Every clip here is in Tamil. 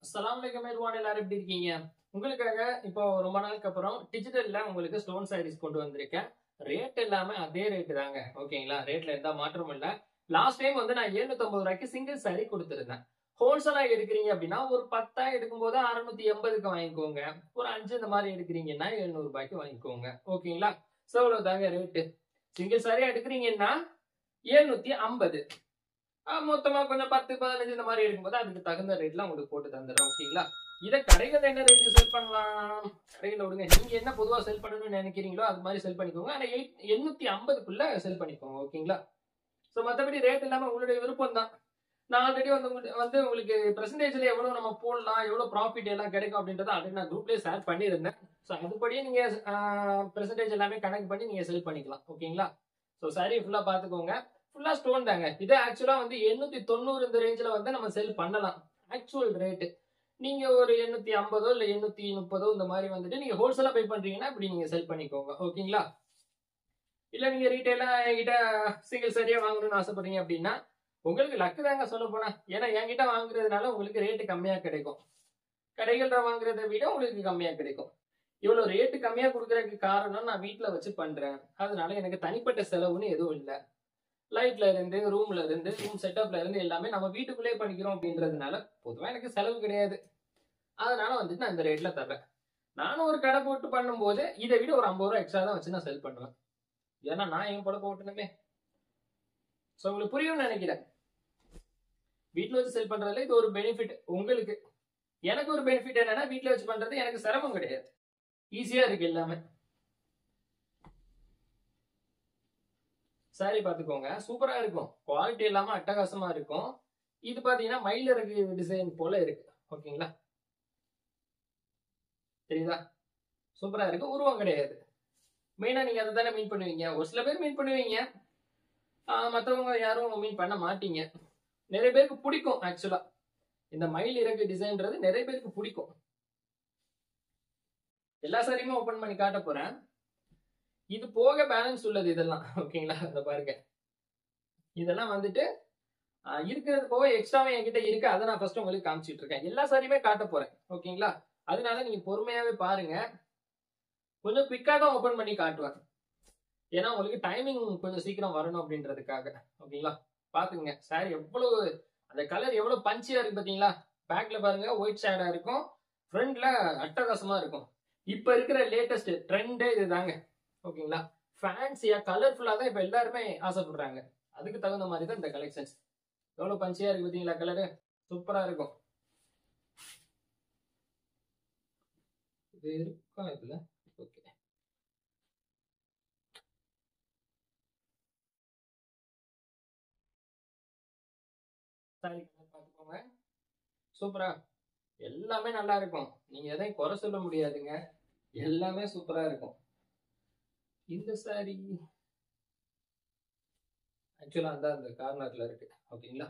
அஸ்ஸலாமு அலைக்கும் எவ்ரிவான், எல்லாரும் எப்படி இருக்கீங்க? உங்களுக்காக இப்போ ரொம்ப நாளுக்கு அப்புறம் டிஜிட்டல்ல உங்களுக்கு ஸ்டோன் சாரீஸ் கொண்டு வந்திருக்கேன். ரேட் எல்லாமே அதே ரேட் தாங்க. ஓகேங்களா? ரேட்ல எந்த மாற்றமும் இல்ல. லாஸ்ட் டைம் வந்து நான் 750 ரூபாய்க்கு சிங்கிள் சாரி கொடுத்திருந்தேன். ஹோல்சேலா எடுக்கிறீங்க அப்படின்னா ஒரு 10 எடுக்கும்போது 680க்கு வாங்கிக்கோங்க. ஒரு 5 இந்த மாதிரி எடுக்கிறீங்கன்னா 700 ரூபாய்க்கு வாங்கிக்கோங்க. ஓகேங்களா? சோ இவ்வளவுதாங்க ரேட்டு. சிங்கிள் சாரி எடுக்கிறீங்கன்னா 750. மொத்தமா கொஞ்சம் 10, 15 இந்த மாதிரி எடுக்கும்போது அதுக்கு தகுந்த ரேட்ல உங்களுக்கு போட்டு தந்துடுறோம். ஓகேங்களா? இத கடைகள்ல என்ன ரேட்டுக்கு செல் பண்ணலாம்? கடைகள்ல விடுங்க. நீங்க என்ன பொதுவா செல் பண்ணணும்னு நினைக்கிறீங்களோ அது மாதிரி செல் பண்ணிக்கோங்க. ஆனா 850க்குள்ள செல் பண்ணிக்கோங்க. ஓகேங்களா? சோ மத்தபடி ரேட் இல்லாம உங்களுடைய விருப்பம் தான். நான் ஆல்ரெடி வந்து உங்களுக்கு பெர்சன்டேஜ்ல எவ்வளவு நம்ம போடலாம், எவ்வளவு ப்ராஃபிட் எல்லாம் கிடைக்கும் அப்படின்றத ஆல்ரெடி நான் குரூப்லயே ஷேர் பண்ணியிருந்தேன். சோ அதுபடியே நீங்க பெர்சன்டேஜ் எல்லாமே கணக்கு பண்ணி நீங்க செல் பண்ணிக்கலாம். ஓகேங்களா? சோ சாரி ஃபுல்லா பாத்துக்கோங்க. ஃபுல்லா ஸ்டோன் தாங்க. இது ஆக்சுவலா வந்து 890 இந்த ரேஞ்சில வந்து நம்ம செல் பண்ணலாம். Actual rate. நீங்க ஒரு 850 இல்ல 830 இந்த மாதிரி வந்துட்டு நீங்க ஹோல்சேலா பை பண்றீங்கன்னா இப்படி நீங்க செல் பண்ணிக்கோங்க. ஓகேங்களா? இல்ல நீங்க ரீட்டைலா என்கிட்ட சிங்கிள் சரியா வாங்கணும்னு ஆசைப்படுறீங்க அப்படின்னா உங்களுக்கு லக்கு தாங்க சொல்ல போனா. ஏன்னா என்கிட்ட வாங்குறதுனால உங்களுக்கு ரேட்டு கம்மியா கிடைக்கும். கடைகள்ல வாங்குறதை விட உங்களுக்கு கம்மியா கிடைக்கும். இவ்வளவு ரேட்டு கம்மியா கொடுக்கறதுக்கு காரணம் நான் வீட்டுல வச்சு பண்றேன். அதனால எனக்கு தனிப்பட்ட செலவுன்னு எதுவும் இல்ல. லைட்ல இருந்து, ரூம்ல இருந்து, ரூம் செட்டப்ல இருந்து எல்லாமே நம்ம வீட்டுக்குள்ளே பண்ணிக்கிறோம் அப்படின்றதுனால பொதுவா எனக்கு செலவு கிடையாது. அதனால வந்துட்டு நான் இந்த ரேட்ல தர்றேன். நானும் ஒரு கடை போட்டு பண்ணும்போது இதை விட ஒரு 50 ரூபாய் எக்ஸ்ட்ரா தான் வச்சு நான் செல் பண்ணுவேன். ஏன்னா நான் என் பொழப்ப ஓட்டணுமே. சோ உங்களுக்கு புரியும்னு நினைக்கிறேன். வீட்டுல வச்சு செல் பண்றதுல இது ஒரு பெனிஃபிட் உங்களுக்கு. எனக்கு ஒரு பெனிஃபிட் என்னன்னா வீட்டுல வச்சு பண்றது எனக்கு சிரமம் கிடையாது. ஈஸியா இருக்கு எல்லாமே. சாரி பாத்துக்கோங்க. சூப்பரா இருக்கும். குவாலிட்டி இல்லாம அட்டகாசமா இருக்கும். இது பாத்தீங்கன்னா மயிலிறகு டிசைன் போல இருக்கு. ஓகேங்களா? தெரியுதா? சூப்பரா இருக்கு. உருவம் கிடையாது. மெயினா நீங்க அதை தானே மீன் பண்ணுவீங்க. ஒரு சில பேர் மீன் பண்ணுவீங்க. மத்தவங்க யாரும் மீன் பண்ண மாட்டீங்க. நிறைய பேருக்கு பிடிக்கும். ஆக்சுவலா இந்த மயில் இறகு டிசைன்றது நிறைய பேருக்கு பிடிக்கும். எல்லா சாரியுமே ஓபன் பண்ணி காட்ட போறேன். இது போக பேலன்ஸ் உள்ளது இதெல்லாம். ஓகேங்களா? இத பாருங்க. இதெல்லாம் வந்துட்டு இருக்கிறது போக எக்ஸ்ட்ராவே என்கிட்ட இருக்கு. அதை நான் ஃபர்ஸ்ட் உங்களுக்கு காமிச்சிட்டு இருக்கேன். எல்லா சாரியுமே காட்ட போறேன். ஓகேங்களா? அதனால நீங்க பொறுமையாவே பாருங்க. கொஞ்சம் குவிக்கா தான் ஓபன் பண்ணி காட்டுவேன். ஏன்னா உங்களுக்கு டைமிங் கொஞ்சம் சீக்கிரம் வரணும் அப்படின்றதுக்காக. ஓகேங்களா? பாத்துங்க. சாரி எவ்வளவு அந்த கலர் எவ்வளவு பஞ்சியா இருக்கு பாத்தீங்களா? பேக்ல பாருங்க ஒயிட் ஷேடா இருக்கும். ஃப்ரண்ட்ல அட்டகாசமா இருக்கும். இப்ப இருக்கிற லேட்டஸ்ட் ட்ரெண்டே இதுதாங்க. ஓகேங்களா? ஃபேன்சியா கலர்ஃபுல்லா தான் இப்ப எல்லாருமே ஆசைப்படுறாங்க. அதுக்கு தகுந்த மாதிரி தான் இந்த கலெக்ஷன்ஸ். எவ்வளவு பஞ்சியா இருக்கு பாத்தீங்களா? கலரு சூப்பரா இருக்கும். இது இருக்கா இதுல? ஓகே. சாரி கலர் பாத்துக்கோங்க. சூப்பரா. எல்லாமே நல்லா இருக்கும். நீங்க எதையும் குறை சொல்ல முடியாதுங்க. எல்லாமே சூப்பரா இருக்கும். இந்த சாரி ஆக்சுவலா அந்த கார்னர்ல இருக்கு. ஓகேங்களா?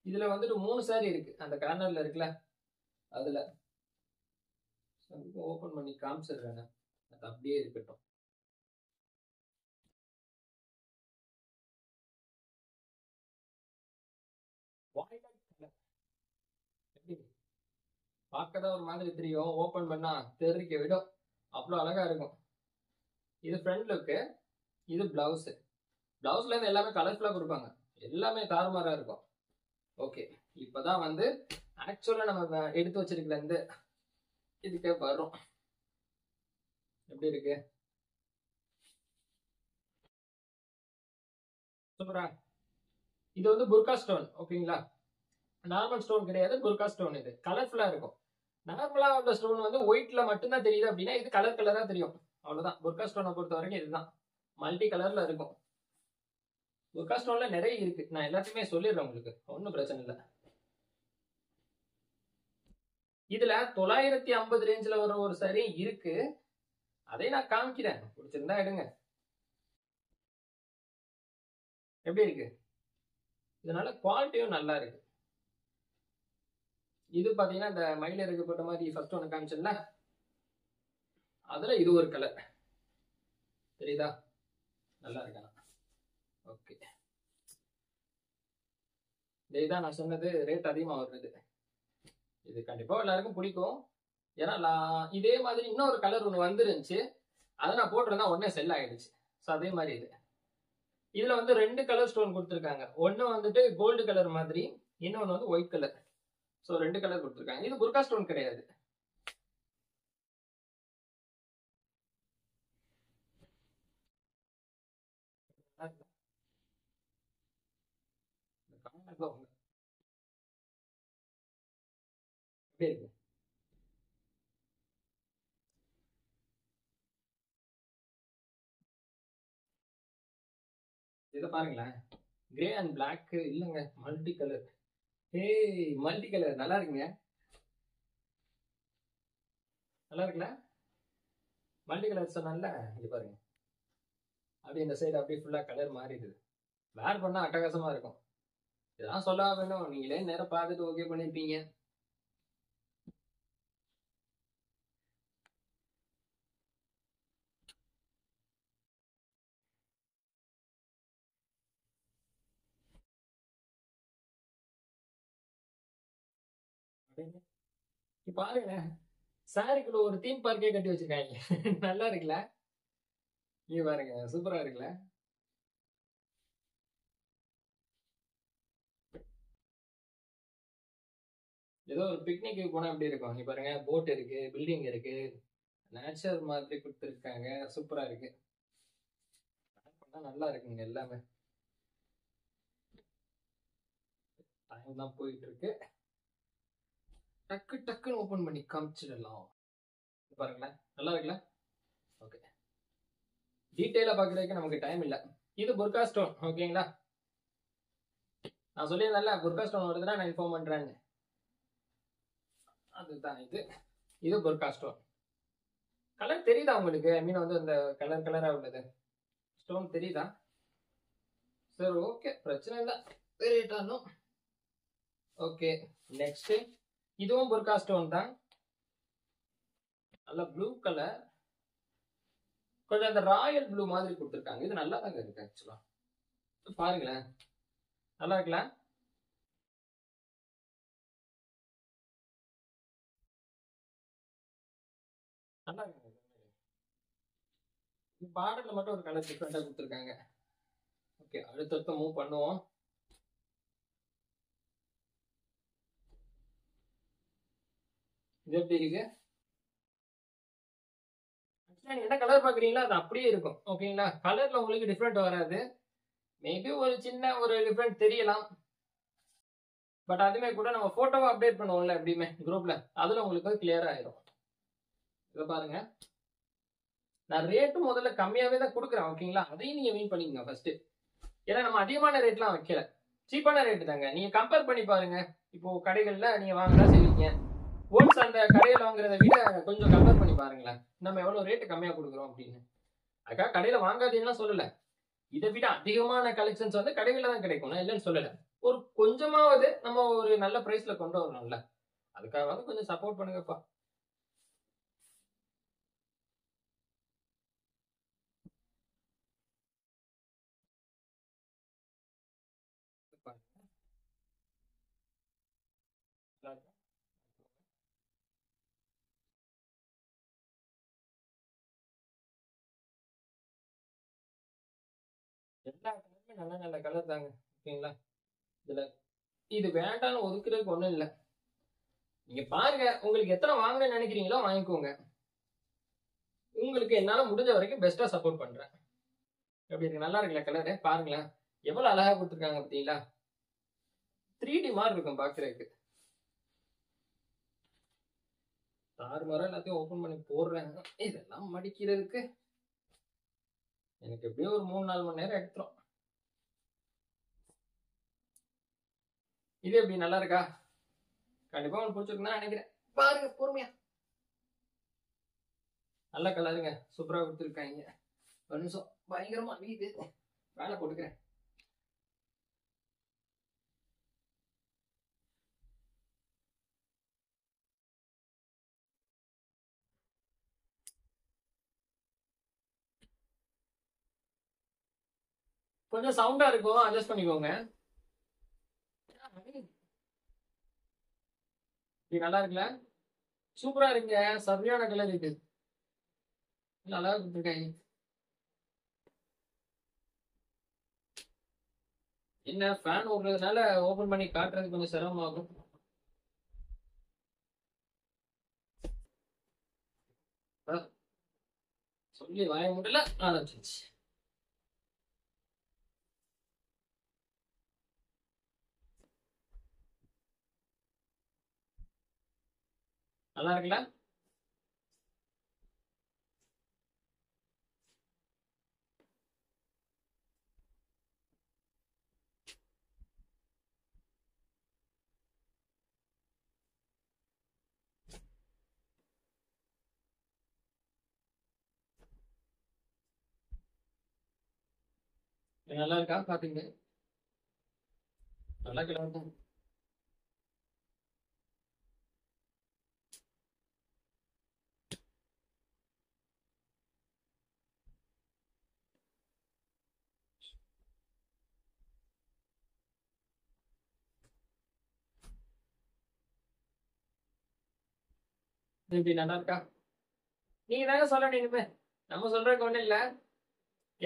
இதுல வந்துட்டு 3 சாரி இருக்கு. அந்த கார்னர்ல இருக்குல்ல அதுல ஓபன் பண்ணி காமிச்சிடுறேன். அது அப்படியே இருக்கட்டும். வாய்லட் கலர் எப்படி பார்க்கதான் ஒரு மாதிரி தெரியும். ஓபன் பண்ணா தெறிக்க விடும். அவ்வளவு அழகா இருக்கும். இது ஃப்ரண்ட் லுக்கு. இது பிளவுஸ். பிளவுஸ்ல இருந்து எல்லாமே கலர்ஃபுல்லா கொடுப்பாங்க. எல்லாமே தாறுமாறா இருக்கும். ஓகே. இப்பதான் வந்து ஆக்சுவலா நம்ம எடுத்து வச்சிருக்கல இருந்து இதுக்கே வரும். எப்படி இருக்கு? சூப்பரா. இது வந்து புர்கா ஸ்டோன். ஓகேங்களா? நார்மல் ஸ்டோன் கிடையாது. புர்கா ஸ்டோன். இது கலர்ஃபுல்லா இருக்கும். நார்மலா உள்ள ஸ்டோன் வந்து ஒயிட்ல மட்டும்தான் தெரியுது அப்படின்னா இது கலர் கலரா தெரியும். அவ்வளவுதான். புர்கா ஸ்டோனை பொறுத்த வரைக்கும் இதுதான். மல்டி கலர்ல இருக்கும். புர்கா ஸ்டோன்ல நிறைய இருக்கு. நான் எல்லாத்தையுமே சொல்லிடுறேன் உங்களுக்கு. ஒன்றும் பிரச்சனை இல்லை. இதுல 950 ரேஞ்சில வர ஒரு சாரி இருக்கு. அதை நான் காமிக்கிறேன். பிடிச்சிருந்தா எடுங்க. எப்படி இருக்கு? இதனால குவாலிட்டியும் நல்லா இருக்கு. இது பாத்தீங்கன்னா இந்த மயில இருக்கு போட்ட மாதிரி ஃபர்ஸ்ட் ஒன்று காமிச்சல அதுல இது ஒரு கலர் தெரியுதா? நல்லா இருக்கா? ஓகே. இதுதான் நான் சொன்னது ரேட் அதிகமா வருது. இது கண்டிப்பா எல்லாருக்கும் பிடிக்கும். ஏன்னா இதே மாதிரி இன்னொரு கலர் ஒன்று வந்துருந்துச்சு. அதை நான் போட்டிருந்தா உடனே செல் ஆயிடுச்சு. ஸோ அதே மாதிரி இதுல வந்து 2 கலர் ஸ்டோன் கொடுத்துருக்காங்க. ஒன்னு வந்துட்டு கோல்டு கலர் மாதிரி, இன்னொன்னு வந்து ஒயிட் கலர். ஸோ 2 கலர் கொடுத்துருக்காங்க. இது புர்கா ஸ்டோன் கிடையாது. இதை பாருங்களேன், கிரே அண்ட் பிளாக் இல்லைங்க, மல்டி கலர். ஏய், மல்டி கலர் நல்லா இருக்குங்க. நல்லா இருக்குல்ல? மல்டி கலர் சொன்னால இது பாருங்க, அப்படியே இந்த சைடு அப்படியே ஃபுல்லா கலர் மாறிடுது. வேர் பண்ணா அட்டகாசமா இருக்கும். இதெல்லாம் சொல்ல வேணும், நீங்களே நேரம் பார்த்துட்டு ஓகே பண்ணிருப்பீங்க. பாருங்க, சாரிக்குள்ள ஒரு தீம் பார்க்கே கட்டி வச்சிருக்காங்க. நல்லா இருக்குல்ல? நீங்க பாருங்க, சூப்பரா இருக்குல்ல? ஏதோ ஒரு பிக்னிக்கு போனா எப்படி இருக்கும்? நீ பாருங்க, போட் இருக்கு, பில்டிங் இருக்கு, நேச்சர் மாதிரி கொடுத்துருக்காங்க. சூப்பரா இருக்கு. நல்லா இருக்குங்க எல்லாமே. டைம் தான் போயிட்டு இருக்கு. டக்கு டக்குன்னு ஓபன் பண்ணி காமிச்சிடலாம். பாருங்களேன், நல்லா இருக்குல்ல? ஓகே, டீட்டெயிலா பாக்குறதுக்கு நமக்கு டைம் இல்ல. இது புர்கா ஸ்டோன், ஓகேங்களா? நான் சொல்லியிருந்தேன்ல, புர்கா ஸ்டோன் வருதுன்னா நான் இன்ஃபார்ம் பண்றேன். அதுதான் இது புர்கா ஸ்டோன். கலர் தெரியுதா உங்களுக்கு? ஐ மீன் வந்து அந்த கலர் கலரா உள்ளது ஸ்டோன் தெரியுதா? சரி, ஓகே, பிரச்சனை இல்லை. தெரியிட்டாலும் ஓகே. நெக்ஸ்ட் இதுவும் புர்கா ஸ்டோன் தான். நல்ல ப்ளூ கலர், கொஞ்சம் அந்த ராயல் ப்ளூ மாதிரி கொடுத்துருக்காங்க. இது நல்லா தாங்க இருக்கு ஆக்சுவலா. பாருங்களேன், நல்லா இருக்குல்ல? நல்லா இருக்கு. பார்டர்ல மட்டும் ஒரு கலர் டிஃப்ரெண்டா கொடுத்துருக்காங்க. ஓகே, அடுத்தடுத்து மூவ் பண்ணுவோம். இது எப்படி இருக்கு? என்ன கலர் பாக்குறீங்களா அது அப்படியே இருக்கும், ஓகேங்களா? கலர்ல உங்களுக்கு டிஃப்ரெண்ட் வராது. மேபி ஒரு சின்ன ஒரு டிஃப்ரெண்ட் தெரியலாம். பட் அதுமே கூட நம்ம போட்டோவை அப்டேட் பண்ணுவோம்ல எப்படியுமே குரூப்ல, அதுல உங்களுக்கு கிளியர் ஆயிரும். இதை பாருங்க, நான் ரேட்டு முதல்ல கம்மியாவே தான் கொடுக்குறேன், ஓகேங்களா? அதையும் நீங்க மீன் பண்ணிக்கங்க ஃபர்ஸ்ட். ஏன்னா நம்ம அதிகமான ரேட்லாம் வைக்கல, சீப்பான ரேட்டு தாங்க. நீங்க கம்பேர் பண்ணி பாருங்க. இப்போ கடைகள்ல நீங்க வாங்கலாம் செய்வீங்க, ஓல்ஸ் அந்த கடையில வாங்குறத விட கொஞ்சம் கம்பேர் பண்ணி பாருங்களேன், நம்ம எவ்வளவு ரேட்டு கம்மியா கொடுக்குறோம் அப்படின்னு. அதுக்காக கடையில வாங்காதீங்கன்னா சொல்லல. இதை விட அதிகமான கலெக்ஷன்ஸ் வந்து கடைகள்ல தான் கிடைக்கும், நான் இல்லைன்னு சொல்லல. ஒரு கொஞ்சமாவது நம்ம ஒரு நல்ல பிரைஸ்ல கொண்டு வரணும்ல, அதுக்காக வந்து கொஞ்சம் சப்போர்ட் பண்ணுங்கப்பா. எல்லா கலருமே நல்ல நல்ல கலர் தாங்க, ஓகேங்களா? இதுல இது வேண்டாம்னு ஒதுக்குறதுக்கு ஒண்ணும் இல்ல. நீங்க பாருங்க, உங்களுக்கு எத்தனை வாங்கணும்னு நினைக்கிறீங்களோ வாங்கிக்கோங்க. உங்களுக்கு என்னால முடிஞ்ச வரைக்கும் பெஸ்டா சப்போர்ட் பண்றேன். எப்படி இருக்கு? நல்லா இருக்குல்ல கலரு? பாருங்களேன், எவ்வளவு அழகா கொடுத்துருக்காங்க பார்த்தீங்களா? 3D மாதிரி இருக்கும் பாக்குறதுக்கு. தாறுமாறா எல்லாத்தையும் ஓபன் பண்ணி போடுறேன். இதெல்லாம் மடிக்கிறதுக்கு எனக்கு எப்படியும் ஒரு 3-4 மணி நேரம் எடுத்துரும். இது எப்படி, நல்லா இருக்கா? கண்டிப்பா உங்களுக்கு பிடிச்சிருக்குன்னு நினைக்கிறேன். பாருங்க பொறுமையா. நல்ல கலருங்க, சூப்பரா கொடுத்துருக்காங்க. ஒரு நிமிஷம், பயங்கரமா நீது வேலை போட்டுக்கிறேன். கொஞ்சம் சவுண்டா இருக்கும், அட்ஜஸ்ட் பண்ணிக்கோங்க. இது நல்லா இருக்குல்ல? சூப்பரா இருக்குங்க. சரியான கலர் இது. நல்லா குடுத்துருக்காங்க. என்ன ஃபேன் ஓடுறதுனால ஓபன் பண்ணி காட்டுறது கொஞ்சம் சிரமமாகும். சொல்லி வாய முடியல ஆரம்பிச்சிருச்சு. நல்லா இருக்குல்ல? இது நல்லா இருக்கா பாத்தீங்க? நல்லா கலர் தான். இது எப்படி நல்லா இருக்கா? நீங்க தாங்க சொல்லணும் இனிமே. நம்ம சொல்றதுக்கு ஒண்ணும் இல்ல.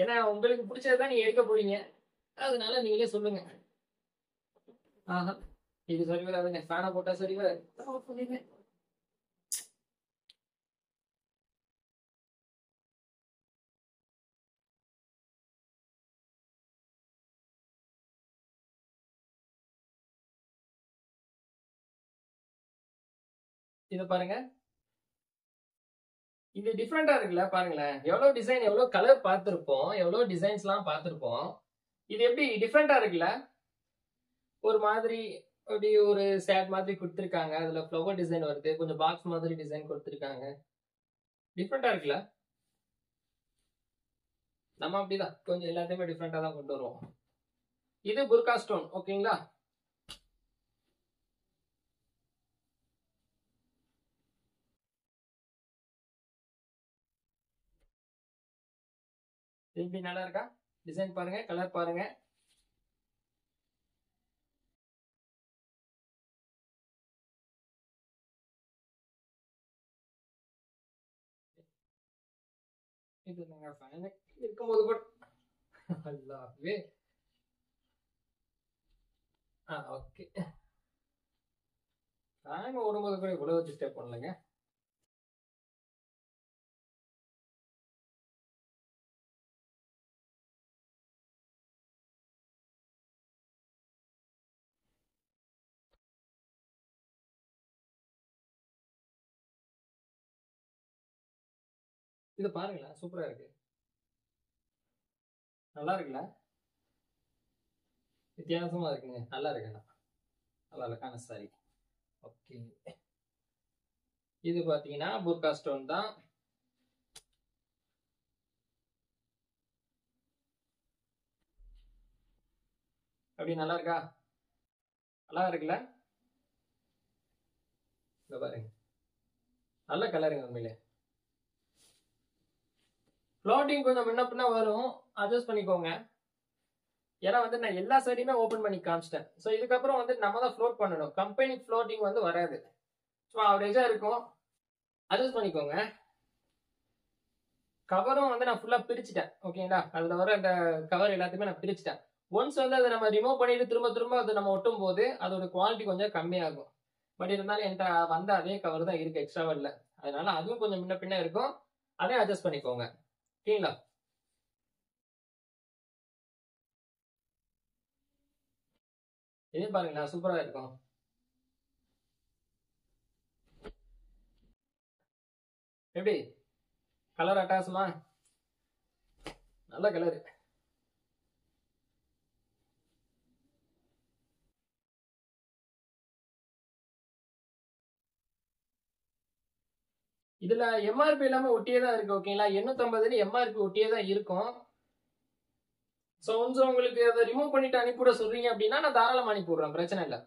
ஏன்னா உங்களுக்கு பிடிச்சதுதான் நீங்க எடுக்க போறீங்க. அதனால நீங்களே சொல்லுங்க. ஆஹா, இது சரி வராதுங்க. ஃபேனை போட்டா சரி வராது. ஆஃப் பண்ணிடுங்க. இத பாருங்க. இது டிஃப்ரெண்டா இருக்குல்ல பாருங்களேன். எவ்வளவு டிசைன், எவ்வளவு கலர் பார்த்திருப்போம், எவ்வளவு டிசைன்ஸ்லாம் பார்த்திருப்போம். இது எப்படி டிஃப்ரெண்டா இருக்குல்ல? ஒரு மாதிரி அப்படி ஒரு சேட் மாதிரி குடுத்துருக்காங்க. அதுல ஃப்ளவர் டிசைன் வருது. கொஞ்சம் பாக்ஸ் மாதிரி டிசைன் குடுத்துருக்காங்க. டிஃப்ரெண்டா இருக்குல்ல? நம்ம அப்படிதான். கொஞ்சம் எல்லாத்தையுமே டிஃப்ரெண்டா தான் கொண்டு வருவோம். இது புர்கா ஸ்டோன். ஓகேங்களா? இது எப்படி நல்லா இருக்கா? டிசைன் பாருங்க, கலர் பாருங்க. இது நாங்க ஃபேன் இருக்கும்போது கூட அல்லாஹ்வே. ஓகே. ஃபேன் ஓடும்போது கூட இவ்வளவு டிஸ்டர்ப் பண்ணலங்க. இது பாருங்களேன், சூப்பரா இருக்கு. நல்லா இருக்குல்ல? வித்தியாசமா இருக்குங்க. நல்லா இருக்கு ஆனா. நல்லா அழகான சாரி. ஓகே. இது பாத்தீங்கன்னா புர்கா ஸ்டோன் தான். அப்படி நல்லா இருக்கா? நல்லா இருக்குல்ல? இங்க பாருங்க. நல்ல கலருங்க உண்மையிலே. ஃப்ளோட்டிங் கொஞ்சம் முன்ன பின்ன வரும். அட்ஜஸ்ட் பண்ணிக்கோங்க. ஏன்னா வந்து நான் எல்லா சாரியுமே ஓபன் பண்ணி காமிச்சிட்டேன். ஸோ இதுக்கப்புறம் வந்து நம்ம தான் ஃப்ளோட் பண்ணணும். கம்பெனி ஃப்ளோட்டிங் வந்து வராது. ஸோ ஆவரேஜா இருக்கும். அட்ஜஸ்ட் பண்ணிக்கோங்க. கவரும் வந்து நான் ஃபுல்லா பிரிச்சுட்டேன். ஓகேங்களா? அதுல வர அந்த கவர் எல்லாத்தையுமே நான் பிரிச்சுட்டேன். ஒன்ஸ் வந்து அதை நம்ம ரிமூவ் பண்ணிட்டு திரும்ப திரும்ப அதை நம்ம ஒட்டும் போது அதோட குவாலிட்டி கொஞ்சம் கம்மியாகும். பட் இருந்தாலும் என்கிட்ட வந்த அதே கவர் தான் இருக்கு, எக்ஸ்ட்ராவா இல்ல. அதனால அதுவும் கொஞ்சம் முன்ன பின்ன இருக்கும். அதையும் அட்ஜஸ்ட் பண்ணிக்கோங்க. ஓகேங்களா? இதே பாருங்களேன், சூப்பரா இருக்கும். எப்படி? கலர் அட்டாசமா? நல்ல கலர். இதுல எம்ஆர்பி எல்லாமே ஒட்டியே தான் இருக்கு. ஓகேங்களா? 850 எம்ஆர்பி ஒட்டியே தான் இருக்கும். சோ ஒன்ஸ் உங்களுக்கு அதை ரிமூவ் பண்ணிட்டு அனுப்பிவிட சொல்றீங்க அப்படின்னா நான் தாராளமா அனுப்பி விடுறேன். பிரச்சனை இல்லை.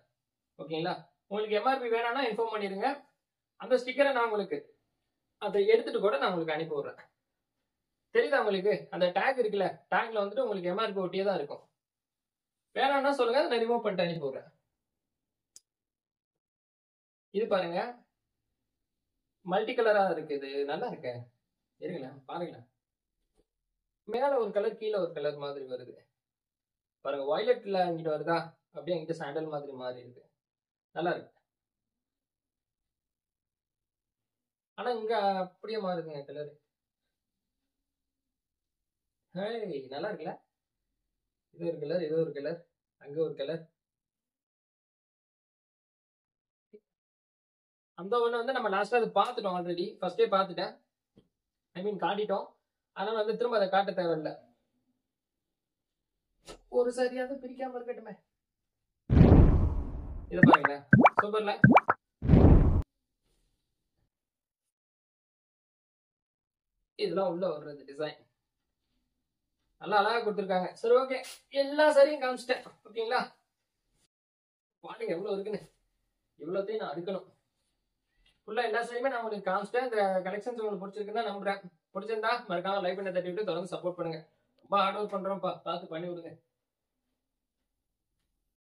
ஓகேங்களா? உங்களுக்கு எம்ஆர்பி வேணாம்னா இன்ஃபார்ம் பண்ணிருங்க. அந்த ஸ்டிக்கரை நான் உங்களுக்கு அதை எடுத்துட்டு கூட நான் உங்களுக்கு அனுப்பி விடுறேன். தெரியுதா உங்களுக்கு? அந்த டேக் இருக்குல்ல, டேக்ல வந்துட்டு உங்களுக்கு எம்ஆர்பி ஒட்டியே தான் இருக்கும். வேணாம்னா சொல்லுங்க, நான் ரிமூவ் பண்ணிட்டு அனுப்பி விடுறேன். இது பாருங்க, மல்டி கலரா இருக்கு. இது நல்லா இருக்கு. இருங்களேன் பாருங்களேன். மேல ஒரு கலர், கீழே ஒரு கலர் மாதிரி வருது. பாருங்க, வயலட்ல இங்கிட்டு வருதா, அப்படியே இங்கிட்ட சாண்டல் மாதிரி மாறி இருக்கு. நல்லா இருக்கு. ஆனா இங்க அப்படியே மாறுதுங்க கலர். ஹேய், நல்லா இருக்குல்ல? இது ஒரு கலர், இது ஒரு கலர், அங்க ஒரு கலர். அந்த ஒண்ணு வந்து நம்ம லாஸ்டா அது பார்த்துட்டோம் ஆல்ரெடி. ஃபர்ஸ்டே பார்த்துட்டேன். ஐ மீன் காட்டிட்டோம். அதனால வந்து திரும்ப அதை காட்ட தேவையில்ல. ஒரு சரியாவது பிரிக்காம இருக்கட்டுமே. இதை பாருங்களேன், சூப்பர்ல. இதெல்லாம் உள்ள வர்றது டிசைன் நல்லா அழகா கொடுத்துருக்காங்க. சரி, ஓகே, எல்லா சரியும் காமிச்சிட்டேன். ஓகேங்களா? பாருங்க எவ்வளவு இருக்குன்னு. இவ்வளோத்தையும் நான் அடுக்கணும். ஃபுல்லா எல்லா சரியுமே நான் உங்களுக்கு காமிச்சிட்டேன். இந்த கலெக்ஷன்ஸ் உங்களுக்கு பிடிச்சிருக்குன்னு தான் நம்புறேன். பிடிச்சிருந்தா மறக்காம லைக் பண்ணி தட்டி விட்டு தொடர்ந்து சப்போர்ட் பண்ணுங்க. ரொம்ப ஹார்ட் ஒர்க் பண்றோம்ப்பா, பார்த்து பண்ணி விடுங்க.